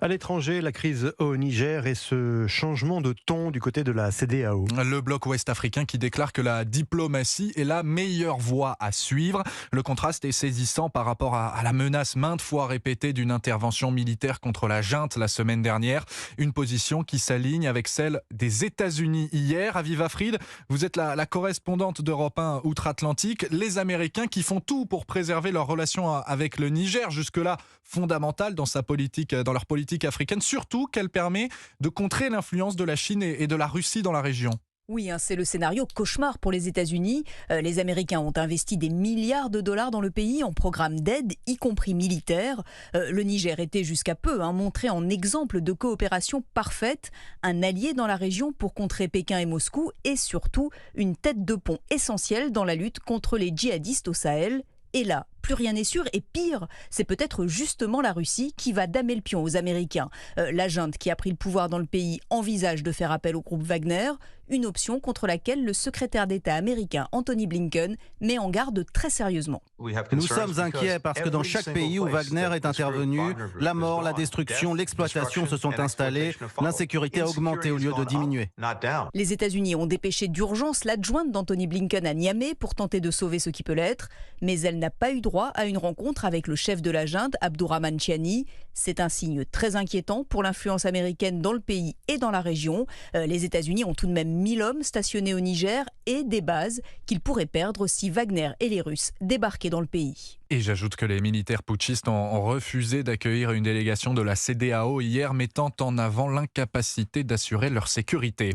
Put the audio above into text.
À l'étranger, la crise au Niger et ce changement de ton du côté de la CEDEAO. Le bloc ouest africain qui déclare que la diplomatie est la meilleure voie à suivre. Le contraste est saisissant par rapport à la menace maintes fois répétée d'une intervention militaire contre la junte la semaine dernière. Une position qui s'aligne avec celle des États-Unis hier. Aviva Fried, vous êtes la correspondante d'Europe 1 outre-Atlantique. Les Américains qui font tout pour préserver leur relation avec le Niger, jusque-là fondamentale dans leur politique africaine, surtout qu'elle permet de contrer l'influence de la Chine et de la Russie dans la région. Oui, c'est le scénario cauchemar pour les États-Unis. Les Américains ont investi des milliards de dollars dans le pays en programmes d'aide, y compris militaires. Le Niger était jusqu'à peu montré en exemple de coopération parfaite, un allié dans la région pour contrer Pékin et Moscou et surtout une tête de pont essentielle dans la lutte contre les djihadistes au Sahel. Et là, plus rien n'est sûr et pire, c'est peut-être justement la Russie qui va damer le pion aux Américains. La junte qui a pris le pouvoir dans le pays envisage de faire appel au groupe Wagner, une option contre laquelle le secrétaire d'État américain Anthony Blinken met en garde très sérieusement. Nous sommes inquiets parce que dans chaque pays où Wagner est intervenu, la mort, la destruction, l'exploitation se sont installées, l'insécurité a augmenté au lieu de diminuer. Les États-Unis ont dépêché d'urgence l'adjointe d'Anthony Blinken à Niamey pour tenter de sauver ce qui peut l'être, mais elle n'a pas eu droit à une rencontre avec le chef de la junte, Abdourahmane Chiani. C'est un signe très inquiétant pour l'influence américaine dans le pays et dans la région. Les États-Unis ont tout de même 1000 hommes stationnés au Niger et des bases qu'ils pourraient perdre si Wagner et les Russes débarquaient dans le pays. Et j'ajoute que les militaires putschistes ont refusé d'accueillir une délégation de la CEDEAO hier, mettant en avant l'incapacité d'assurer leur sécurité.